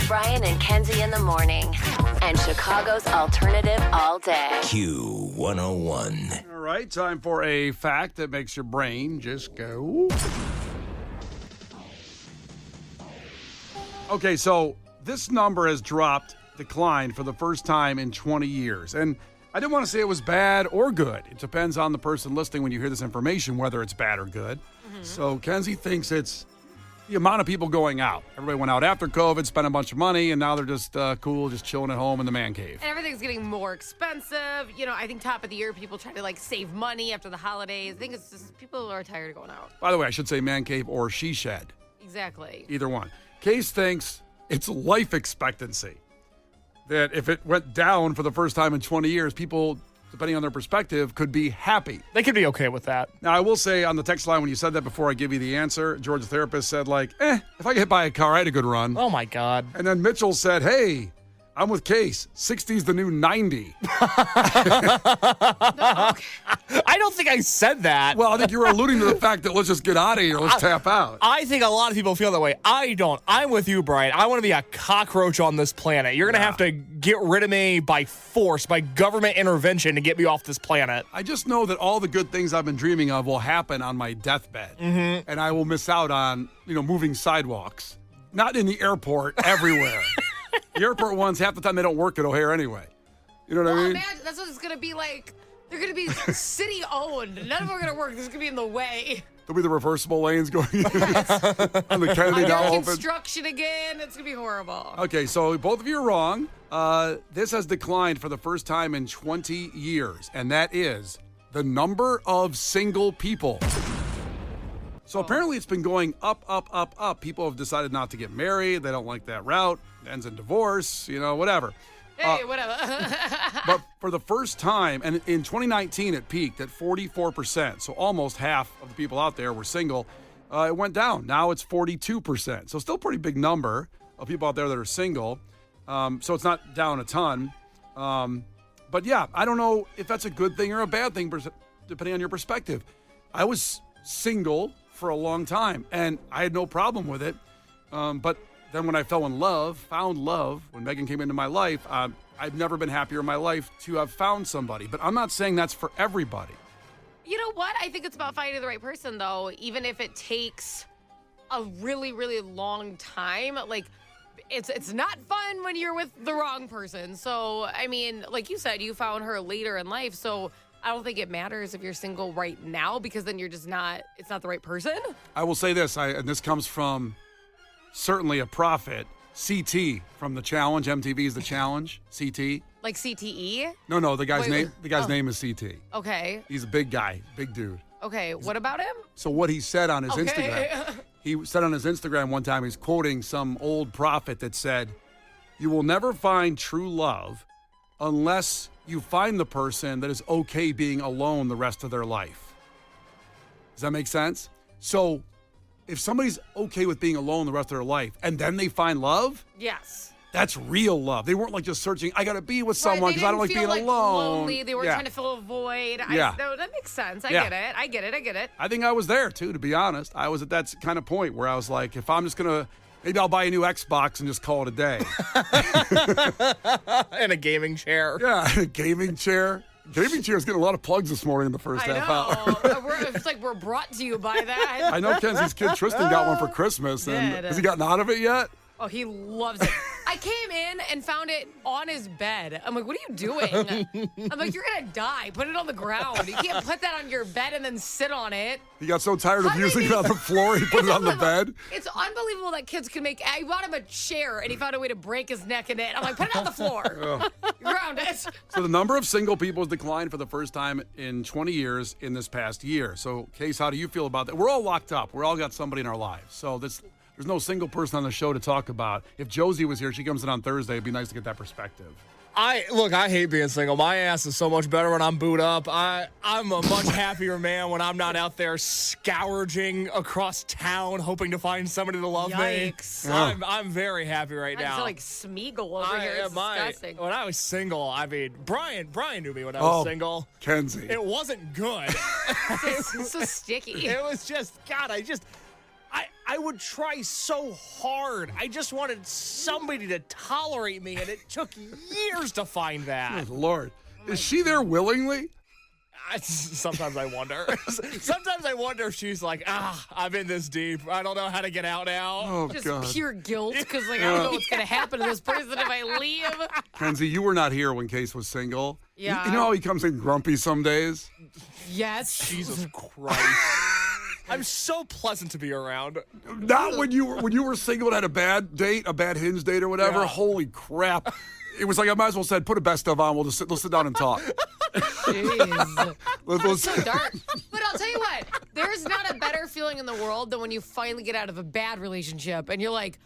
Brian and Kenzie in the morning. And Chicago's alternative all day. Q101. All right, time for a fact that makes your brain just go. Okay, so this number has declined for the first time in 20 years. And I didn't want to say it was bad or good. It depends on the person listening when you hear this information, whether it's bad or good. Mm-hmm. So Kenzie thinks it's the amount of people going out. Everybody went out after COVID, spent a bunch of money, and now they're just cool, just chilling at home in the man cave. And everything's getting more expensive. You know, I think top of the year, people try to, save money after the holidays. I think it's just people are tired of going out. By the way, I should say man cave or she shed. Exactly. Either one. Case thinks it's life expectancy. That if it went down for the first time in 20 years, people, depending on their perspective, could be happy. They could be okay with that. Now, I will say on the text line, when you said that before I give you the answer, George, the therapist, said if I get hit by a car, I had a good run. Oh, my God. And then Mitchell said, hey, I'm with Case. 60's the new 90. I don't think I said that. Well, I think you were alluding to the fact that let's just get out of here. Let's tap out. I think a lot of people feel that way. I don't. I'm with you, Brian. I want to be a cockroach on this planet. You're going to have to get rid of me by force, by government intervention to get me off this planet. I just know that all the good things I've been dreaming of will happen on my deathbed. Mm-hmm. And I will miss out on, moving sidewalks. Not in the airport, everywhere. The airport ones, half the time they don't work at O'Hare anyway. You know what I mean? Man, that's what it's going to be like. They're going to be city-owned. None of them are going to work. This is going to be in the way. There'll be the reversible lanes going on the Kennedy now Under open. construction again. It's going to be horrible. Okay, so both of you are wrong. This has declined for the first time in 20 years, and that is the number of single people. So apparently it's been going up, up, up, up. People have decided not to get married. They don't like that route. It ends in divorce, whatever. Hey, whatever. But for the first time, and in 2019 it peaked at 44%. So almost half of the people out there were single. It went down. Now it's 42%. So still a pretty big number of people out there that are single. So it's not down a ton. But yeah, I don't know if that's a good thing or a bad thing, depending on your perspective. I was single for a long time, and I had no problem with it. But then when I found love, when Megan came into my life, I've never been happier in my life to have found somebody. But I'm not saying that's for everybody. You know what? I think it's about finding the right person, though, even if it takes a really, really long time. It's not fun when you're with the wrong person. So, I mean, like you said, you found her later in life, so I don't think it matters if you're single right now, because then you're just not, it's not the right person. I will say this, and this comes from certainly a prophet, CT from The Challenge. MTV's The Challenge, CT. Like CTE? No, the guy's name is CT. Okay. He's a big guy, big dude. Okay, what about him? So what he said on his Instagram, he said on his Instagram one time, he's quoting some old prophet that said, "You will never find true love unless you find the person that is okay being alone the rest of their life." Does that make sense? So if somebody's okay with being alone the rest of their life and then they find love, Yes. that's real love. They weren't just searching, I got to be with someone because I don't like being alone. Lonely. They were trying to fill a void. Yeah. That makes sense. I get it. I think I was there too, to be honest. I was at that kind of point where I was like, if I'm just going to, maybe I'll buy a new Xbox and just call it a day. And a gaming chair. Yeah, a gaming chair. Gaming chair's getting a lot of plugs this morning in the first half hour. It's like we're brought to you by that. I know Kenzie's kid Tristan got one for Christmas. And has he gotten out of it yet? Oh, he loves it. I came in and found it on his bed. I'm like, what are you doing? I'm like, you're going to die. Put it on the ground. You can't put that on your bed and then sit on it. He got so tired of using it on the floor, he put it on the bed. It's unbelievable that kids can make. I bought him a chair and he found a way to break his neck in it. I'm like, put it on the floor. Ground it. So the number of single people has declined for the first time in 20 years in this past year. So, Case, how do you feel about that? We're all locked up. We're all got somebody in our lives. So there's no single person on the show to talk about. If Josie was here, she comes in on Thursday. It'd be nice to get that perspective. I hate being single. My ass is so much better when I'm booed up. I'm a much happier man when I'm not out there scourging across town hoping to find somebody to love Yikes. me. I'm very happy right now. I feel like Smeagol over here. It's disgusting. When I was single, I mean, Brian knew me when I was single. Kenzie. It wasn't good. So sticky. It was just, God, I would try so hard. I just wanted somebody to tolerate me, and it took years to find that. Good Lord. Is she there willingly? Sometimes I wonder. Sometimes I wonder if she's like, I'm in this deep. I don't know how to get out now. Oh, Just God. pure guilt because I don't know what's going to happen to this person if I leave. Kenzie, you were not here when Case was single. Yeah. You know how he comes in grumpy some days? Yes. Jesus Christ. I'm so pleasant to be around. Not when you were single and had a bad date, a bad Hinge date or whatever. Yeah. Holy crap. It was like I might as well said, put a best of on. We'll sit down and talk. Jeez. Let's- So dark. But I'll tell you what, there's not a better feeling in the world than when you finally get out of a bad relationship and you're like,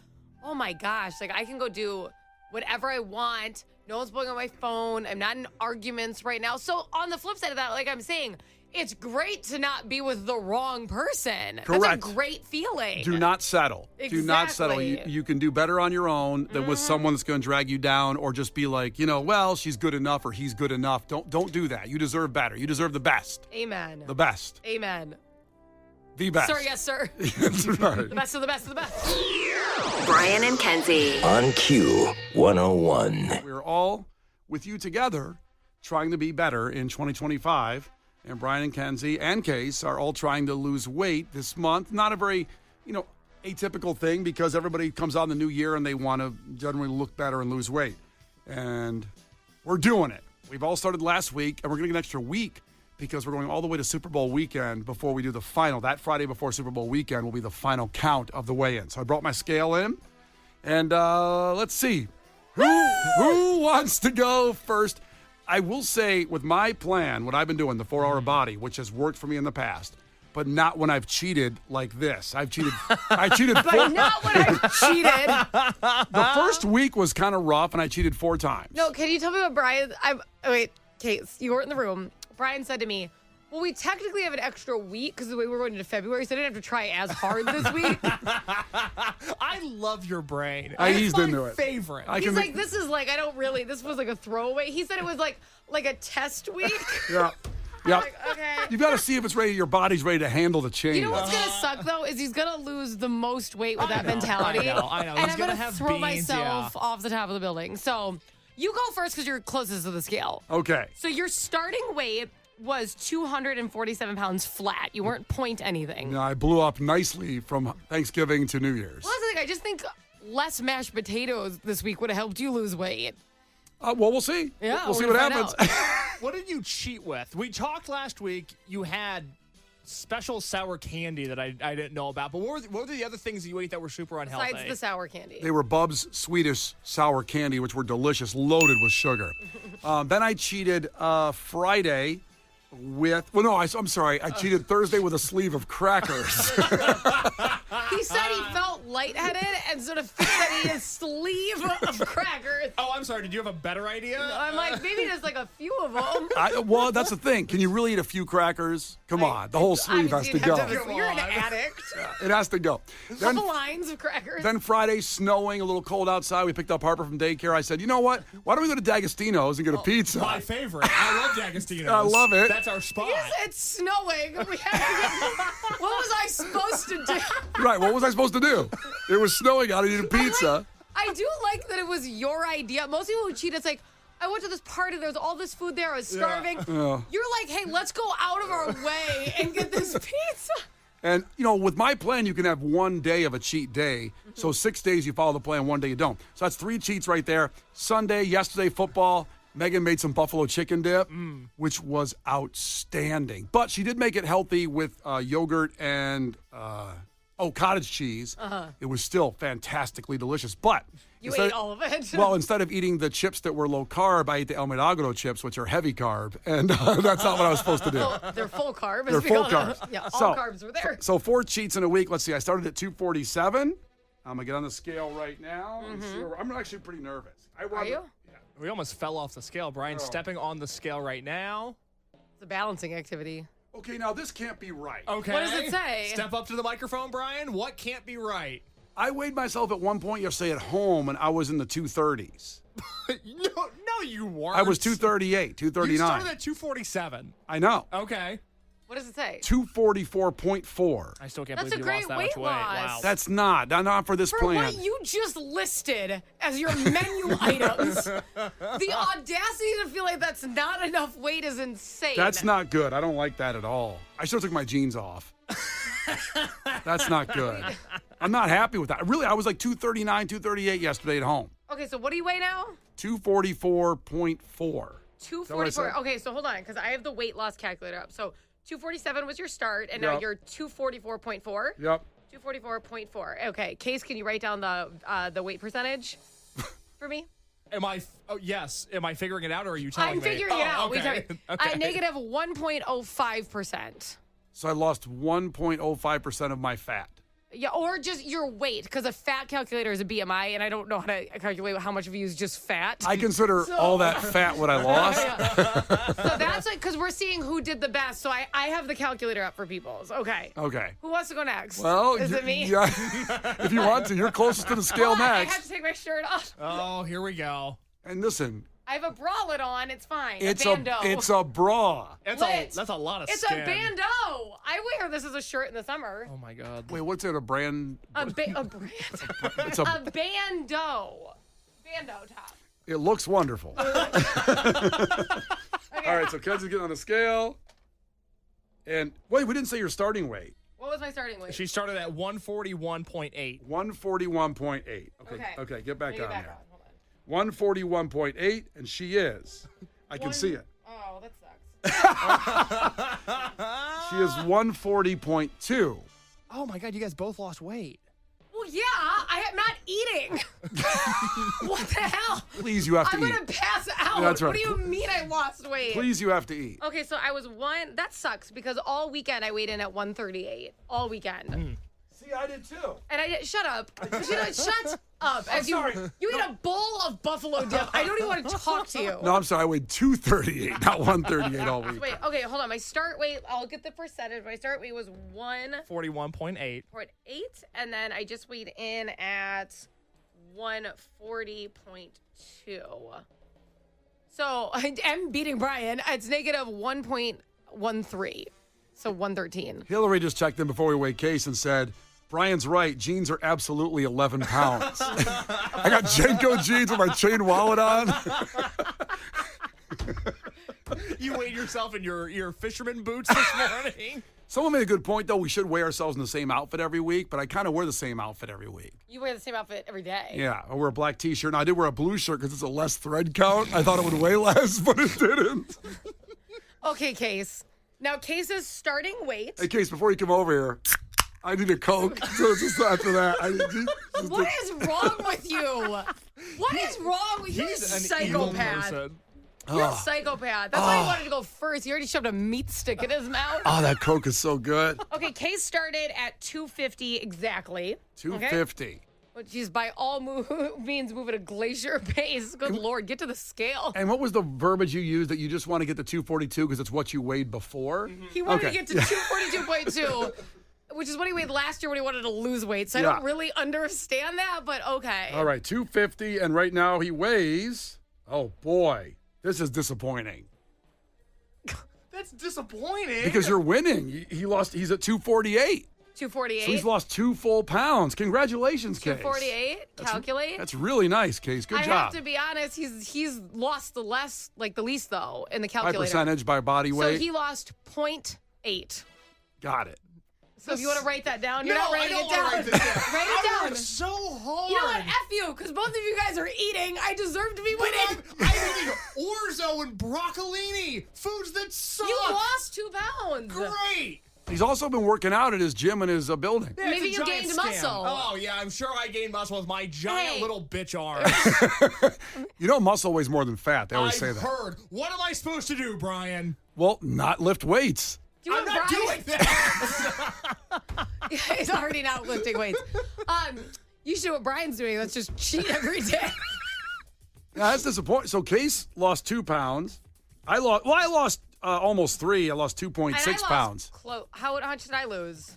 oh my gosh, like I can go do whatever I want. No one's blowing on my phone. I'm not in arguments right now. So on the flip side of that, like I'm saying, it's great to not be with the wrong person. Correct. That's a great feeling. Do not settle. Do not settle. Exactly. You can do better on your own than with someone that's going to drag you down or just be like, well, she's good enough or he's good enough. Don't do that. You deserve better. You deserve the best. Amen. The best. Amen. The best. Sir, yes, sir. That's right. The best of the best of the best. Brian and Kenzie. On Q 101. We're all with you together trying to be better in 2025. And Brian and Kenzie and Case are all trying to lose weight this month. Not a very, atypical thing because everybody comes out in the new year and they want to generally look better and lose weight. And we're doing it. We've all started last week, and we're going to get an extra week because we're going all the way to Super Bowl weekend before we do the final. That Friday before Super Bowl weekend will be the final count of the weigh-in. So I brought my scale in, and let's see. Who wants to go first? I will say with my plan, what I've been doing, the 4-hour body, which has worked for me in the past, but not when I've cheated like this. I cheated But not when I cheated. The first week was kind of rough, and I cheated 4 times. No, can you tell me what Brian? Wait, Case, you weren't in the room. Brian said to me, well, we technically have an extra week because the way we're going into February, so I didn't have to try as hard this week. I love your brain. I It's eased my into it. favorite. I He's can like, this is like, this was like a throwaway. He said it was like a test week. Yeah. I'm Yeah. like, okay. You've got to see if it's ready. Your body's ready to handle the change. You know what's going to suck, though, is he's going to lose the most weight with that mentality. I know. And He's I'm gonna going to have throw beans, myself off the top of the building. So you go first because you're closest to the scale. Okay. So your starting weight was 247 pounds flat. You weren't point anything. Yeah, I blew up nicely from Thanksgiving to New Year's. Well, that's the thing. I just think less mashed potatoes this week would have helped you lose weight. Well, we'll see. Yeah, we'll see we're what gonna happens. find What did you cheat with? We talked last week. You had special sour candy that I didn't know about. But what were the other things that you ate that were super unhealthy? Besides the sour candy. They were Bub's Swedish sour candy, which were delicious, loaded with sugar. Then I cheated Friday with, I'm sorry. I cheated Thursday with a sleeve of crackers. He said he felt lightheaded and sort of fixated a sleeve of crackers. Oh, I'm sorry. Did you have a better idea? I'm like, maybe just like a few of them. Well, that's the thing. Can you really eat a few crackers? Come on. The whole sleeve has to go. You're an addict. It has to go. Then, Couple lines of crackers. then Friday, snowing, a little cold outside. We picked up Harper from daycare. I said, you know what? Why don't we go to D'Agostino's and get a pizza? My favorite. I love D'Agostino's. I love it. That's our spot. You said snowing. We have to what was I supposed to do? Right. What was I supposed to do? It was snowing out. I needed pizza. I do like that it was your idea. Most people who cheat, it's like, I went to this party, there was all this food there, I was starving. Yeah. You're like, hey, let's go out of our way and get this pizza. And, with my plan, you can have one day of a cheat day. So 6 days you follow the plan, one day you don't. So that's 3 cheats right there. Sunday, yesterday, football. Megan made some buffalo chicken dip, which was outstanding. But she did make it healthy with yogurt and cottage cheese. It was still fantastically delicious. But You ate all of it. Well, instead of eating the chips that were low carb, I ate the El Milagro chips, which are heavy carb, and that's not what I was supposed to do. They're full carb. They're full carbs. Yeah, all So- carbs were there. So 4 cheats in a week. Let's see. I started at 247. I'm gonna get on the scale right now. And see where, I'm actually pretty nervous. Are you? We almost fell off the scale. Brian stepping on the scale right now. It's a balancing activity. Okay, now this can't be right. Okay. What does it say? Step up to the microphone, Brian. What can't be right? I weighed myself at one point yesterday at home, and I was in the 230s. No, you weren't. I was 238, You 239. started at 247. I know. Okay. What does it say? 244.4. I still can't That's believe a you lost great that much weight weight. loss. Wow. That's not for this For plan. what you just listed as your menu items, the audacity to feel like that's not enough weight is insane. That's not good. I don't like that at all. I should have took my jeans off. That's not good. I'm not happy with that. Really, I was like 239, 238 yesterday at home. Okay, so what do you weigh now? 244.4. 244. Okay, so hold on, because I have the weight loss calculator up. So 247 was your start, and now Yep. you're 244.4. Yep. 244.4. Okay, Case, can you write down the weight percentage for me? Am I? Oh, yes. Am I figuring it out, or are you telling I'm me? figuring it out. Okay. At negative 1.05%. So I lost 1.05% of my fat. Yeah, or just your weight, because a fat calculator is a BMI, and I don't know how to calculate how much of you is just fat. I consider all that fat what I lost. So that's like, because we're seeing who did the best. So I have the calculator up for people's. Okay. Okay. Who wants to go next? Well, is it me? Yeah, if you want to, you're closest to the scale Hold on, I have next. to take my shirt off. Oh, here we go. And listen, I have a bralette on. It's fine. it's a bandeau. it's a bra. That's Lit. a lot of It's skin. a bandeau. I wear this as a shirt in the summer. Oh my god. Wait, what's it? A brand? A brand. It's A bandeau. Bandeau top. It looks wonderful. Okay. All right, so Kenzie's getting on the scale. And wait, we didn't say your starting weight. What was my starting weight? She started at 141.8. 141.8. Okay. Okay, get back Get on back there. on. Hold on. 141.8, and she is. I can see it. Oh, that sucks. She is 140.2. Oh my god, you guys both lost weight. Well, yeah, I am not eating. What the hell? Please, you have to I'm eat. going to pass out. That's right. What do you mean I lost weight? Please, you have to eat. Okay, so I was that sucks because all weekend I weighed in at 138. All weekend. See, I did too. And I did, shut up. Shut up. As you eat a bowl of buffalo dip. I don't even want to talk to you. No, I'm sorry. I weighed 238, not 138 all week. Wait, okay, hold on. My start weight, I'll get the percentage. My start weight was 41.8. 1.8, and then I just weighed in at 140.2. So I am beating Brian. It's negative 1.13. So 113. Hillary just checked in before we weighed Case and said, Brian's right. Jeans are absolutely 11 pounds. I got Jenko jeans with my chain wallet on. You weighed yourself in your fisherman boots this morning. Someone made a good point, though. We should weigh ourselves in the same outfit every week, but I kind of wear the same outfit every week. You wear the same outfit every day. Yeah, I wear a black T-shirt. Now, I did wear a blue shirt because it's a less thread count. I thought it would weigh less, but it didn't. Okay, Case. Now, Case's starting weight. Hey, Case, before you come over here, I need a Coke. So just after that. What is wrong with you? What is wrong with you, He's an evil psychopath? person. You're a psychopath. That's why he wanted to go first. He already shoved a meat stick in his mouth. Oh, that Coke is so good. Okay, Case started at 250 exactly. 250. Okay? Which is by all means move at a glacier pace. Good Lord, get to the scale. And what was the verbiage you used that you just want to get to 242 because it's what you weighed before? He wanted Okay. to get to 242.2. Which is what he weighed last year when he wanted to lose weight. So I Yeah. don't really understand that, but okay. All right, 250, and right now he weighs, oh boy, this is disappointing. That's disappointing. Because you're winning. He's at 248. 248. So he's lost 2 full pounds. Congratulations, Case. 248. Calculate. That's really nice, Case. Good I job. have to be honest. He's lost the least though in the By calculator. percentage, by body So weight. he lost 0.8. Got it. So if you want to write that down, you're No, not I writing don't it down. wanna write this down. Write it I down. worked so hard. You know what? F you, because both of you guys are eating. I deserve to be But winning. I'm eating orzo and broccolini, foods that suck. You lost 2 pounds. Great. He's also been working out at his gym in his building. Yeah, it's Maybe a you giant gained scam. muscle. Oh, yeah, I'm sure I gained muscle with my giant Hey. little bitch arms. You know, muscle weighs more than fat. They always say I've that. heard. What am I supposed to do, Brian? Well, not lift weights. Do you I'm want not Brian? doing that. He's already not lifting weights. You should do what Brian's doing. Let's just cheat every day. Yeah, that's disappointing. So Case lost 2 pounds. I lost almost 3. I lost 2.6 And I lost pounds. How much did I lose?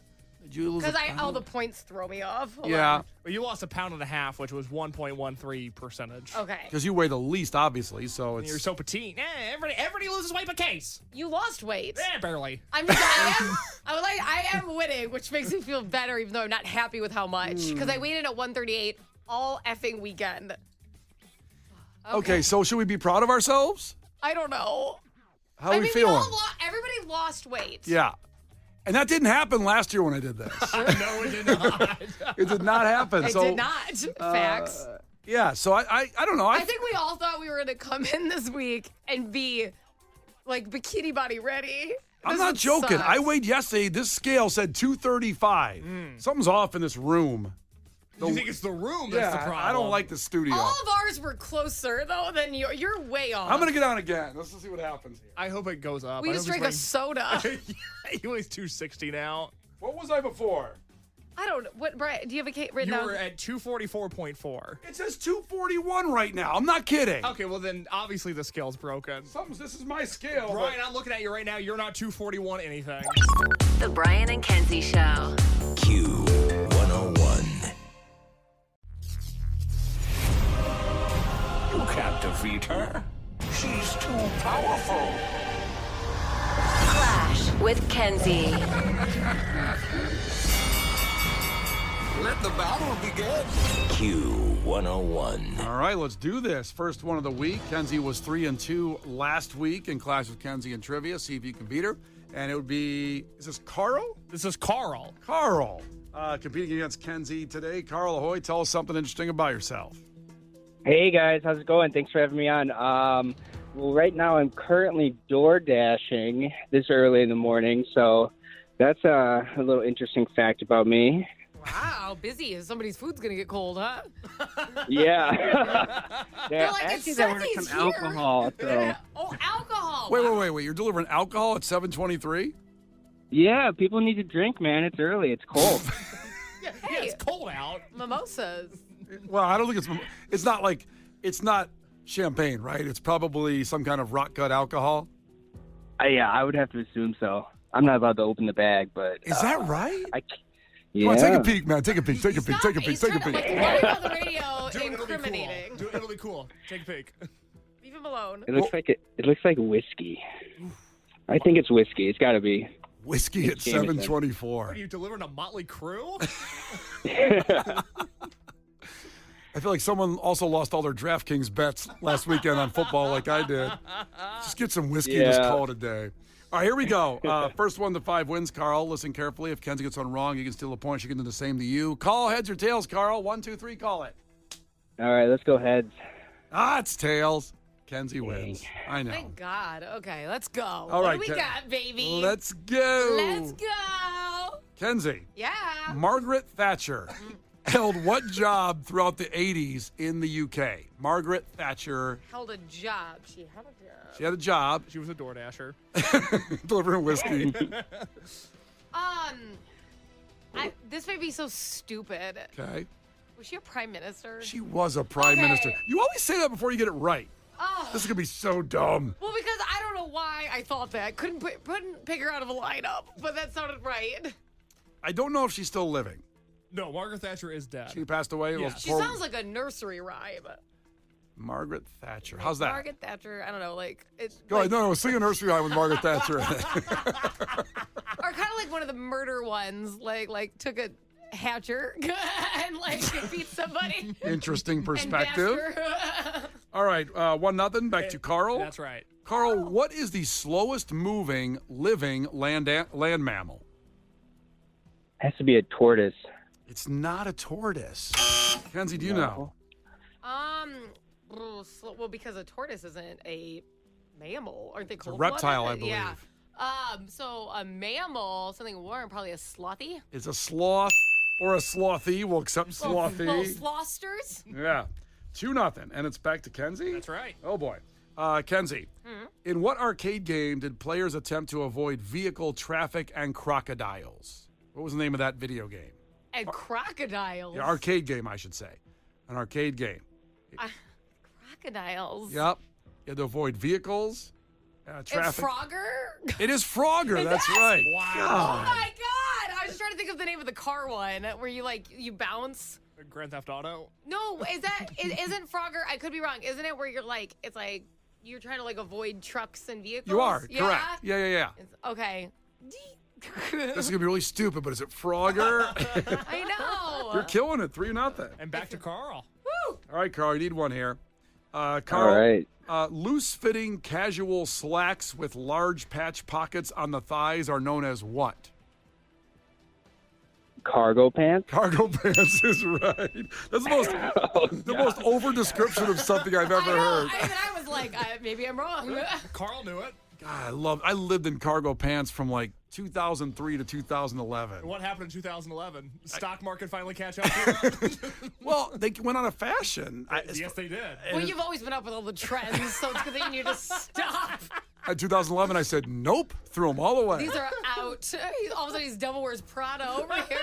Did you lose? Because all the points throw me off. Hold Yeah. on. Well, you lost 1.5 pounds, which was 1.13 percentage. Okay. Because you weigh the least, obviously, so it's. You're so petite. Everybody loses weight but Case. You lost weight. Barely. I am winning, which makes me feel better, even though I'm not happy with how much. Because I weighed in at 138 all effing weekend. Okay, so should we be proud of ourselves? I don't know. How are we feeling? Everybody lost weight. Yeah. And that didn't happen last year when I did this. No, it did not. It did not happen. It did not. Facts. Yeah, so I don't know. I think we all thought we were going to come in this week and be like bikini body ready. I'm not joking. I weighed yesterday. This scale said 235. Something's off in this room. You think it's the room that's the problem? I don't like the studio. All of ours were closer, though, than you. You're way off. I'm going to get on again. Let's see what happens here. I hope it goes up. We just drank a soda. He weighs 260 now. What was I before? I don't know. What, Brian, do you have a Kate written You down? were at 244.4. It says 241 right now. I'm not kidding. Okay, well then obviously the scale's broken. This is my scale. Brian, I'm looking at you right now. You're not 241 anything. The Brian and Kenzie Show. Q101. You can't defeat her. She's too powerful. Klash with Kenzie. Let the battle begin. Q101. All right, let's do this. First one of the week. Kenzie was 3-2 last week in Clash with Kenzie and Trivia. See if you can beat her. And it would be, is this Carl? This is Carl. Carl. Competing against Kenzie today. Carl, ahoy, tell us something interesting about yourself. Hey guys, how's it going? Thanks for having me on. Well, right now I'm currently door dashing this early in the morning, so that's a little interesting fact about me. Wow, busy. Somebody's food's going to get cold, huh? Yeah. They're like, actually, it there says was he's some here. alcohol. So. Oh, alcohol. Wait. You're delivering alcohol at 7:23? Yeah, people need to drink, man. It's early. It's cold. Yeah, Hey. it's cold out. Mimosas. Well, I don't think it's not champagne, right? It's probably some kind of rock gut alcohol. Yeah, I would have to assume so. I'm not allowed to open the bag, but Is that right? Yeah. Come on, take a peek, man. Take a peek. Take a peek. Stop Take a it. peek. He's Take a trying to, peek. like, lie on the radio, Do it, it'll be incriminating. cool. It'll be cool. Take a peek. Leave him alone. It looks like it looks like whiskey. I think it's whiskey. It's got to be. Whiskey at Jameson. 7:24. Are you delivering a Motley Crue? I feel like someone also lost all their DraftKings bets last weekend on football like I did. Just get some whiskey and just Yeah. call it a day. All right, here we go. First 1 to 5 wins, Carl. Listen carefully. If Kenzie gets one wrong, you can steal a point. She can do the same to you. Call heads or tails, Carl. 1, 2, 3, call it. All right, let's go heads. It's tails. Kenzie wins. I know. Thank God. Okay, let's go. All what right, do we Ken- got, baby? Let's go. Let's go. Kenzie, Yeah. Margaret Thatcher held what job throughout the 80s in the UK? Margaret Thatcher, Held a job. She held a job. she had a job She was a door dasher. delivering whiskey. This may be so stupid. Okay. Was she a prime minister? She was a prime Okay. minister. You always say that before you get it right. Oh. This is going to be so dumb. Well, because I don't know why I thought that. Couldn't pick her out of a lineup, but that sounded right. I don't know if she's still living. No, Margaret Thatcher is dead. She passed away. Yeah. She sounds like a nursery rhyme. Margaret Thatcher. How's that? Margaret Thatcher. I don't know, like it's. Go ahead. No, sing a nursery rhyme with Margaret Thatcher. Or kind of like one of the murder ones, like took a hatcher and like beat somebody. Interesting and perspective. bashed her. All right, 1-0. Back to Carl. That's right. Carl, what is the slowest moving living land mammal? Has to be a tortoise. It's not a tortoise. Kenzie, do you know? Well, because a tortoise isn't a mammal, aren't they a called reptile, one? I believe. Yeah. So a mammal, something warm, probably a slothy. It's a sloth or a slothy. We'll accept slothy. Little slosters. Yeah. 2-0. And it's back to Kenzie? That's right. Oh, boy. Kenzie, in what arcade game did players attempt to avoid vehicle traffic and crocodiles? What was the name of that video game? And crocodiles. Yeah, arcade game, I should say. An arcade game. Crocodiles. Yep. You had to avoid vehicles, It's traffic. Frogger? It is Frogger. That's right. Wow. Oh my God! was just trying to think of the name of the car one where you bounce. Grand Theft Auto. No, isn't Frogger? I could be wrong. Isn't it where you're trying to avoid trucks and vehicles? You are correct. Yeah. Okay. This is gonna be really stupid, but is it Frogger? I know. You're killing it. 3-0. And back to Carl. Woo! All right, Carl. You need one here. Carl. All right. Loose-fitting casual slacks with large patch pockets on the thighs are known as what? Cargo pants. Cargo pants is right. That's the most over description of something I've ever heard. I was like, maybe I'm wrong. Carl knew it. God, I lived in cargo pants from 2003 to 2011. What happened in 2011? The stock market finally catch up to you? Well, they went on a fashion. Yes, they did. Well, you've always been up with all the trends, so it's good that you need to stop. In 2011, I said, nope, threw them all away. These are out. All of a sudden, he's Devil Wears Prada over here.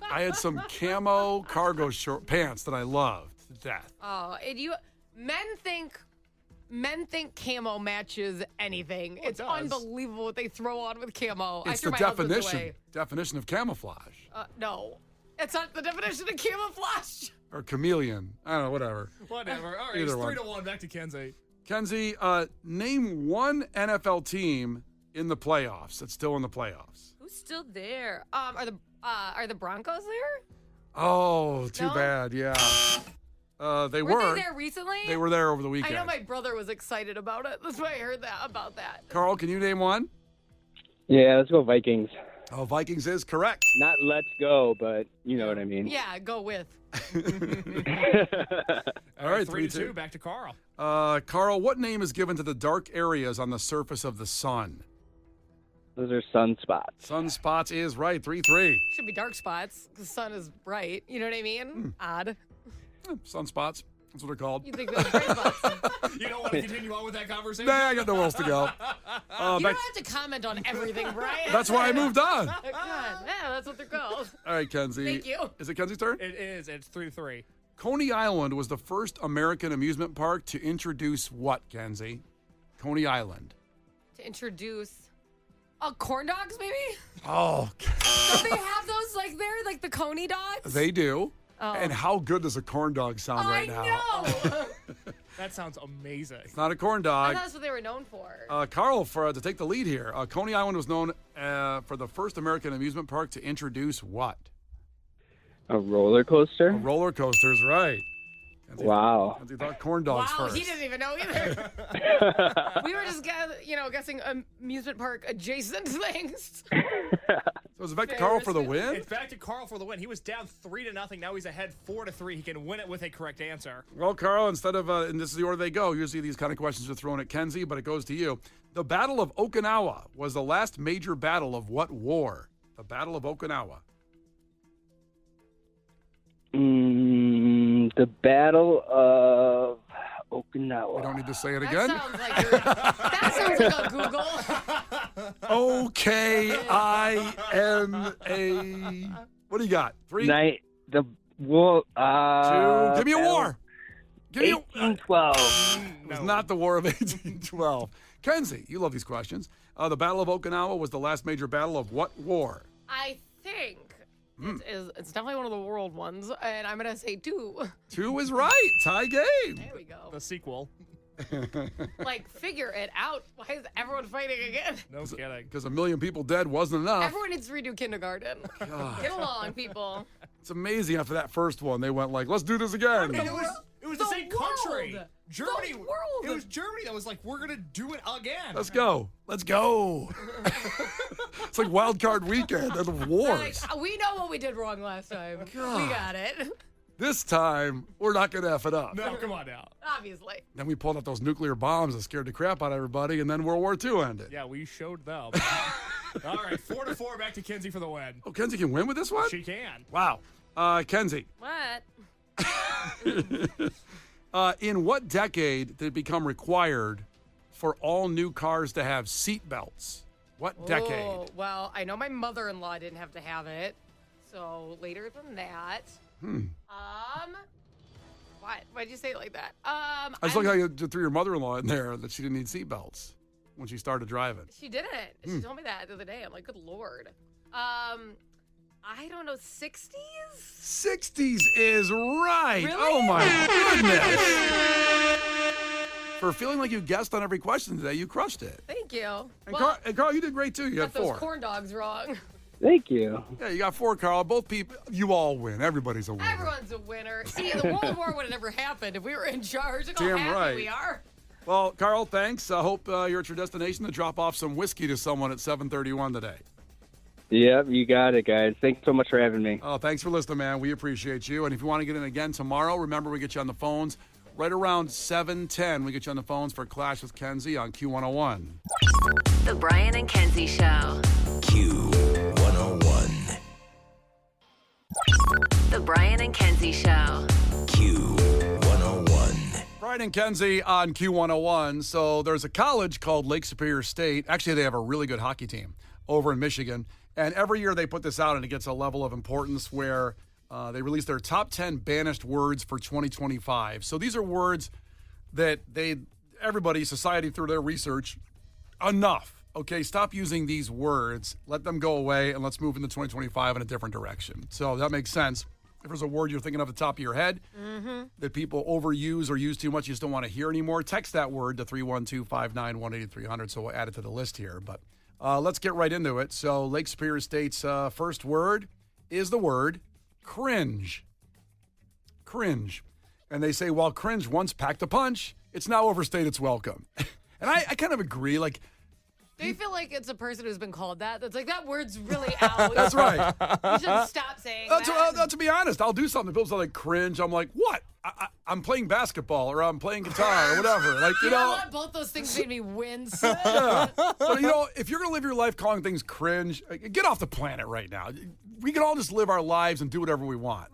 I had some camo cargo pants that I loved to death. Oh, men think camo matches anything. It's does. unbelievable what they throw on with camo. It's I threw the my husband's away. definition of camouflage. No, it's not the definition of camouflage. Or chameleon. I don't know, whatever. Whatever. All right, Either it's one. 3-1. Back to Kenzie. Kenzie, name one NFL team in the playoffs that's still in the playoffs. Who's still there? Are the Broncos there? Oh, too No? bad. Yeah. They Were were. they there recently? They were there over the I weekend. know my brother was excited about it. That's why I heard about that. Carl, can you name one? Yeah, let's go Vikings. Oh, Vikings is correct. Not let's go, but you know what I mean. Yeah, go with. All right, 3-2. Back to Carl. Carl, what name is given to the dark areas on the surface of the sun? Those are sunspots. Sunspots is right. 3-3. Should be dark spots because the sun is bright. You know what I mean? Odd. Sunspots. That's what they're called. You think those bright spots? You don't want to continue on with that conversation? Nah, I got nowhere else to go. You don't have to comment on everything, Brian. That's why I moved on. God, yeah, that's what they're called. All right, Kenzie. Thank you. Is it Kenzie's turn? It is. It's 3-3. Coney Island was the first American amusement park to introduce what, Kenzie? Coney Island. To introduce corn dogs, maybe? Oh, Don't they have those there, the Coney dogs? they do. Oh. And how good does a corn dog sound right now? I know. That sounds amazing. It's not a corn I dog. thought that's what they were known for. Carl, to take the lead here, Coney Island was known for the first American amusement park to introduce what? A roller coaster? Roller coasters, right. Kenzie, Wow. Kenzie thought corn dogs Wow, first. he didn't even know either. We were just guessing amusement park adjacent things. So is it back to Carl for the win? It's back to Carl for the win. He was down 3-0. Now he's ahead 4-3. He can win it with a correct answer. Well, Carl, instead of, and this is the order they go, usually these kind of questions are thrown at Kenzie, but it goes to you. The Battle of Okinawa was the last major battle of what war? The Battle of Okinawa. The Battle of Okinawa. We don't need to say it That again. that sounds like a Google. Okina. What do you got? 3, 2. The war. Give me a war. Give me 1812. It was not the War of 1812. Kenzie, you love these questions. The Battle of Okinawa was the last major battle of what war? I think it's definitely one of the world ones, and I'm going to say 2. 2 is right. Tie game. There we go. The sequel. Figure it out. Why is everyone fighting again? No kidding. Because 1 million people dead wasn't enough. Everyone needs to redo kindergarten. Get along, people. It's amazing after that first one, they went like, let's do this again. It was the same country. world. Germany. The world. It was Germany that was like, we're going to do it again. Let's go. Let's go. It's like wild card weekend of the wars. We know what we did wrong last time. God. We got it. This time, we're not going to F it up. No, come on now. Obviously. Then we pulled out those nuclear bombs that scared the crap out of everybody, and then World War II ended. Yeah, we showed them. All right, 4-4 back to Kenzie for the win. Oh, Kenzie can win with this one? She can. Wow. Kenzie, What? in what decade did it become required for all new cars to have seat belts? What decade? Oh, well, I know my mother-in-law didn't have to have it. So later than that. What? Why'd you say it like that? I just like how you threw your mother-in-law in there that she didn't need seat belts when she started driving. She didn't. She told me that the other day. I'm like, good Lord. I don't know, 60s? 60s is right. Really? Oh, my goodness. For feeling like you guessed on every question today, you crushed it. Thank you. And, Carl, you did great, too. You got got 4. those corn dogs wrong. Thank you. Yeah, you got 4, Carl. Both people, you all win. Everybody's a winner. Everyone's a winner. See, the World War would have never happened if we were in charge. Look how Damn happy right. we are. Well, Carl, thanks. I hope you're at your destination to drop off some whiskey to someone at 7:31 today. Yep, you got it, guys. Thanks so much for having me. Oh, thanks for listening, man. We appreciate you. And if you want to get in again tomorrow, remember we get you on the phones right around 7:10. We get you on the phones for Klash with Kenzie on Q101. The Brian and Kenzie Show. Q101. The Brian and Kenzie Show. Q101. Brian and Kenzie on Q101. So there's a college called Lake Superior State. Actually, they have a really good hockey team over in Michigan. And every year they put this out, and it gets a level of importance where they release their top 10 banished words for 2025. So these are words that everybody, society, through their research, enough. Okay, stop using these words. Let them go away, and let's move into 2025 in a different direction. So that makes sense. If there's a word you're thinking of at the top of your head that people overuse or use too much, you just don't want to hear anymore, text that word to 312-591-8300, so we'll add it to the list here. But let's get right into it. So Lake Superior State's first word is the word cringe. Cringe. And they say, while cringe once packed a punch, it's now overstayed its welcome. And I kind of agree. Like, Do you feel like it's a person who's been called that? That's like, that word's really out. that's right. You should stop saying that. To be honest, I'll do something. People say like cringe. I'm like, what? I'm playing basketball or I'm playing guitar or whatever. Like, you know what? Both those things made me wince. Yeah. But, if you're going to live your life calling things cringe, get off the planet right now. We can all just live our lives and do whatever we want.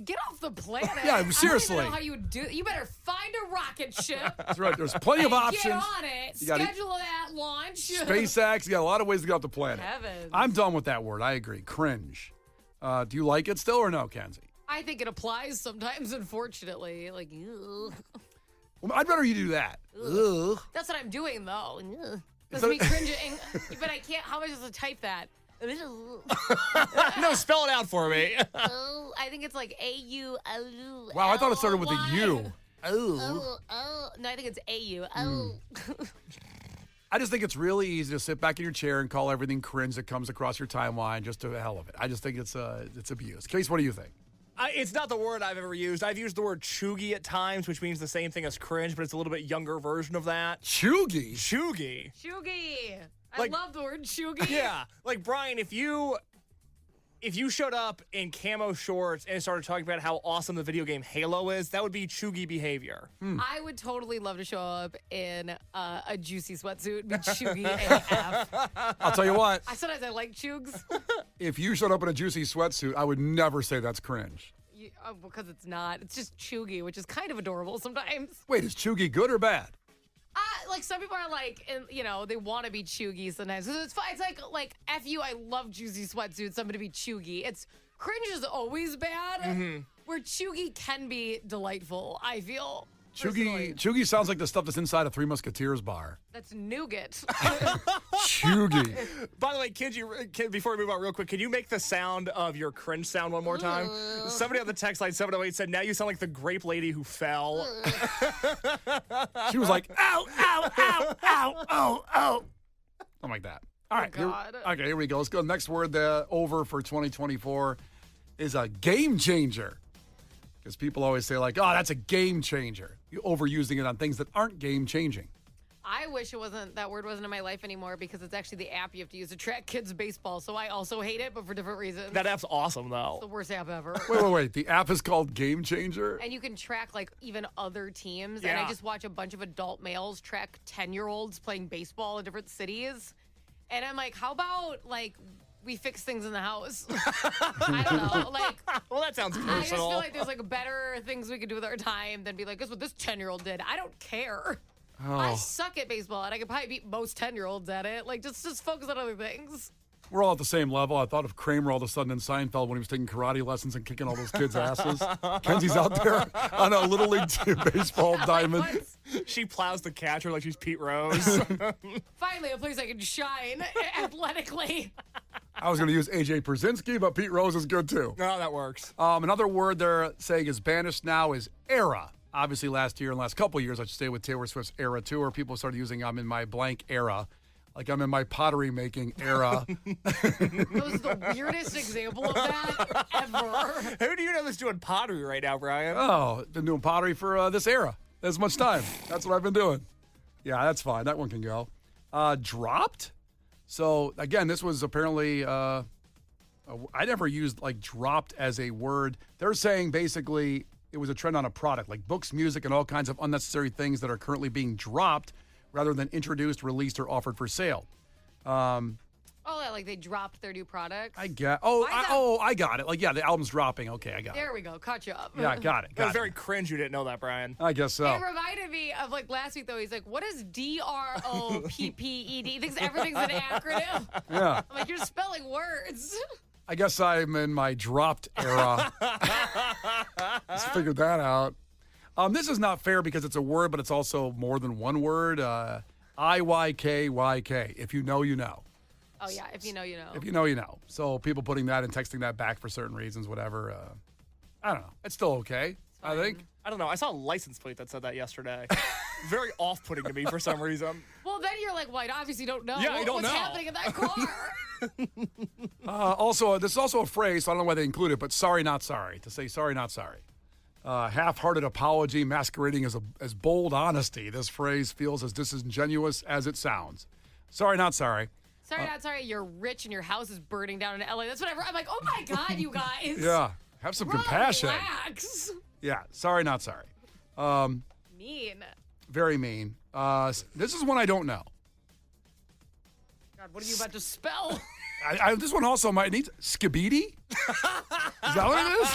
Get off the planet. Yeah, seriously. I don't even know how you would do it. You better find a rocket ship. That's right. There's plenty of options. Get on it. Schedule that launch. SpaceX. You got a lot of ways to get off the planet. Heavens. I'm done with that word. I agree. Cringe. Do you like it still or no, Kenzie? I think it applies sometimes, unfortunately. Like, ugh. Well, I'd rather you do that. Ugh. That's what I'm doing, though. That's me cringing. But I can't. How am I supposed to type that? No, spell it out for me. I think it's like A-U. Wow, I thought it started with a U. Oh. No, I think it's A-U. Oh. I just think it's really easy to sit back in your chair and call everything cringe that comes across your timeline just to the hell of it. I just think it's abuse. Case, what do you think? It's not the word I've ever used. I've used the word chuggy at times, which means the same thing as cringe, but it's a little bit younger version of that. Chuggy? Chuggy. Chuggy. I Like- love the word chuggy. Yeah. Like, Brian, if you showed up in camo shorts and started talking about how awesome the video game Halo is, that would be chuggy behavior. I would totally love to show up in a juicy sweatsuit, be chuggy AF. I'll tell you what. Sometimes I like chugs. If you showed up in a juicy sweatsuit, I would never say that's cringe. Because it's not. It's just chuggy, which is kind of adorable sometimes. Wait, is chuggy good or bad? Like some people are like, and they want to be chuggy sometimes. So it's fine. It's like F you, I love juicy sweatsuits. I'm going to be chuggy. Cringe is always bad. Where chuggy can be delightful, I feel. Personally. Chuggy sounds like the stuff that's inside a Three Musketeers bar. That's nougat. Chuggy. By the way, Kenzie, before we move on real quick, can you make the sound of your cringe sound one more time? Somebody on the text line 708 said, now you sound like the grape lady who fell. She was like, ow, ow, ow, ow, ow, ow. Something like that. All right. God. Here we go. Let's go. Next word over for 2024 is a game changer. Because people always say like, oh, that's a game changer. You're overusing it on things that aren't game changing. I wish that word wasn't in my life anymore because it's actually the app you have to use to track kids' baseball. So I also hate it, but for different reasons. That app's awesome, though. It's the worst app ever. Wait. The app is called Game Changer? And you can track like even other teams. Yeah. And I just watch a bunch of adult males track 10-year-olds playing baseball in different cities. And I'm like, how about like we fix things in the house? I don't know. Like, well, that sounds I just personal. feel like there's like better things we could do with our time than be like, guess what this 10-year-old did? I don't care. Oh. I suck at baseball, and I could probably beat most 10-year-olds at it. Like, just focus on other things. We're all at the same level. I thought of Kramer all of a sudden in Seinfeld when he was taking karate lessons and kicking all those kids' asses. Kenzie's out there on a Little League baseball diamond. She plows the catcher like she's Pete Rose. Finally, a place I can shine athletically. I was going to use AJ Przinsky, but Pete Rose is good too. No, that works. Another word they're saying is banished now is era. Obviously, last year and last couple of years, I should say, with Taylor Swift's Era Tour, people started using I'm in my blank era. Like I'm in my pottery making era. That was the weirdest example of that ever. Who do you know that's doing pottery right now, Brian? Oh, been doing pottery for this era. This much time. That's what I've been doing. Yeah, that's fine. That one can go. Dropped? So, again, this was apparently, I never used like dropped as a word. They're saying basically it was a trend on a product, like books, music, and all kinds of unnecessary things that are currently being dropped rather than introduced, released, or offered for sale. Oh, yeah, like they dropped their new products? I got it. Like, yeah, the album's dropping. Okay, I got it. There we go. Caught you up. Yeah, got it. That was very cringe you didn't know that, Brian. I guess so. It reminded me of like last week, though. He's like, what is DROPPED? He thinks everything's an acronym. Yeah. I'm like, you're spelling words. I guess I'm in my dropped era. Just figured that out. This is not fair because it's a word, but it's also more than one word. IYKYK. If you know, you know. Oh, yeah. If you know, you know. If you know, you know. So people putting that and texting that back for certain reasons, whatever. I don't know. It's still okay, I think. I don't know. I saw a license plate that said that yesterday. Very off-putting to me for some reason. Well, then you're like, well, I obviously don't know. Yeah, I don't what's know. happening in that car. Also, this is also a phrase, so I don't know why they include it, but sorry, not sorry. To say sorry, not sorry. Half-hearted apology masquerading as bold honesty. This phrase feels as disingenuous as it sounds. Sorry, not sorry. Sorry, not sorry. You're rich and your house is burning down in LA. That's whatever. I'm like, oh my God, you guys. Yeah. Have some compassion. Relax. Yeah. Sorry, not sorry. Mean. Very mean. This is one I don't know. God, what are you about to spell? This one also might need skibidi. Is that what it is?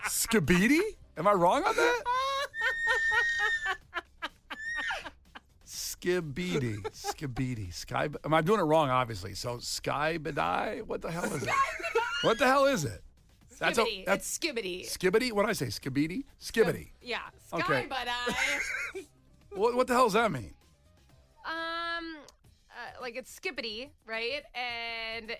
Skibidi? Am I wrong on that? Skibidi. Sky. Am I doing it wrong? Obviously. So skybidi. What the hell is it? What the hell is it? Skibbity. It's skibbity. Skibbity. What did I say? Skibbidi. Skibbity. Yeah. Okay. Skybidi. What the hell does that mean? Like it's skippity, right? And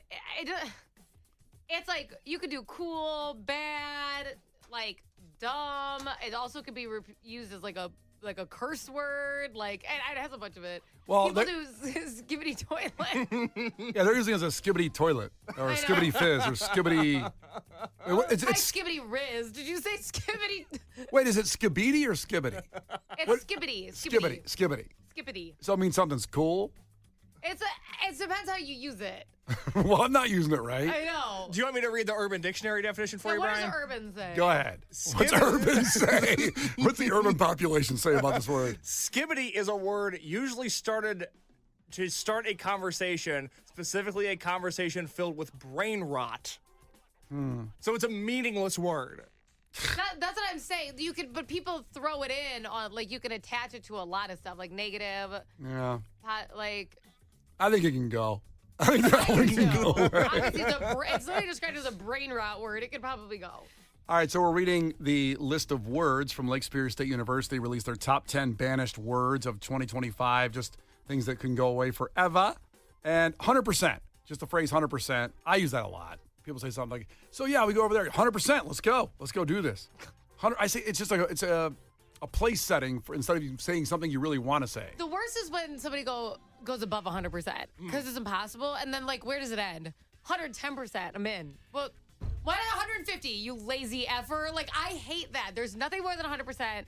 it's like you could do cool, bad, like dumb. It also could be used as like a curse word, and it has a bunch of it. Well, people do skibbity toilet. Yeah, they're using it as a skibbity toilet or a skibbity fizz or skibbity. It's skibbity riz. Did you say skibbity? Wait, is it skibidi or skibbity? It's skibbity. Skibbity. Skibbity. So it means something's cool? It depends how you use it. Well, I'm not using it right. I know. Do you want me to read the Urban Dictionary definition for you, What Brian? does urban say? Go ahead. What's urban say? What's the urban population say about this word? Skibbity is a word usually started to start a conversation, specifically a conversation filled with brain rot. So it's a meaningless word. That's what I'm saying. But people throw it in on you can attach it to a lot of stuff, like negative. Yeah. I think it can go. I think that one can go. Obviously, it's literally described as a brain rot word. It could probably go. All right, so we're reading the list of words from Lake Superior State University. Released their top 10 banished words of 2025, just things that can go away forever. And 100%, just the phrase 100%. I use that a lot. People say something like, so yeah, we go over there, 100%, let's go. Let's go do this. I say it's just like it's a place setting for instead of you saying something you really want to say. The worst is when somebody goes above 100% because it's impossible. And then, where does it end? 110%, I'm in. Well, why not 150, you lazy effer? I hate that. There's nothing more than 100%.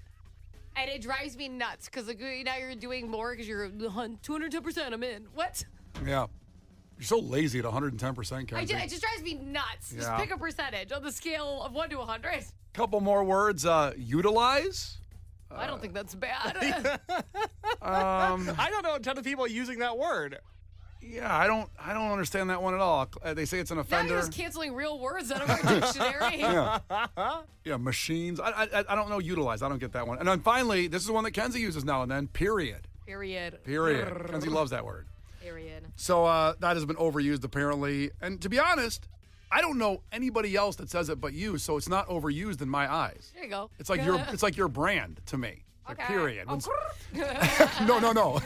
And it drives me nuts because now you're doing more because you're 210%, I'm in. What? Yeah. You're so lazy at 110%, Kenzie. It just drives me nuts. Yeah. Just pick a percentage on the scale of 1 to 100. Couple more words. Utilize. I don't think that's bad. I don't know a ton of people using that word. Yeah, I don't understand that one at all. They say it's an Now offender. you're just canceling real words out of our dictionary. Yeah, machines. I don't know utilize. I don't get that one. And then finally, this is one that Kenzie uses now and then. Period. Period. Kenzie loves that word. Period. So that has been overused apparently. And to be honest, I don't know anybody else that says it but you, so it's not overused in my eyes. There you go. It's like your brand to me. Like, Okay. period. Oh, No.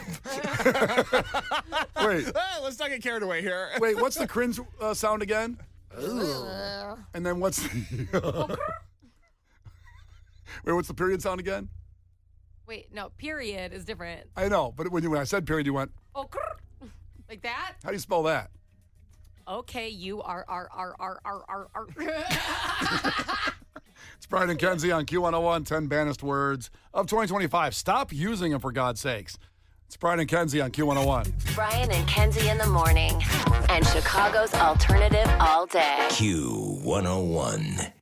Wait, Let's not get carried away here. wait. What's the cringe sound again? And then what's the wait? What's the period sound again? Wait, no, period is different. I know, but when I said period, you went. Oh, like that? How do you spell that? Okay, you are. It's Brian and Kenzie on Q101, 10 banished words of 2025. Stop using them, for God's sakes. It's Brian and Kenzie on Q101. Brian and Kenzie in the morning. And Chicago's alternative all day. Q101.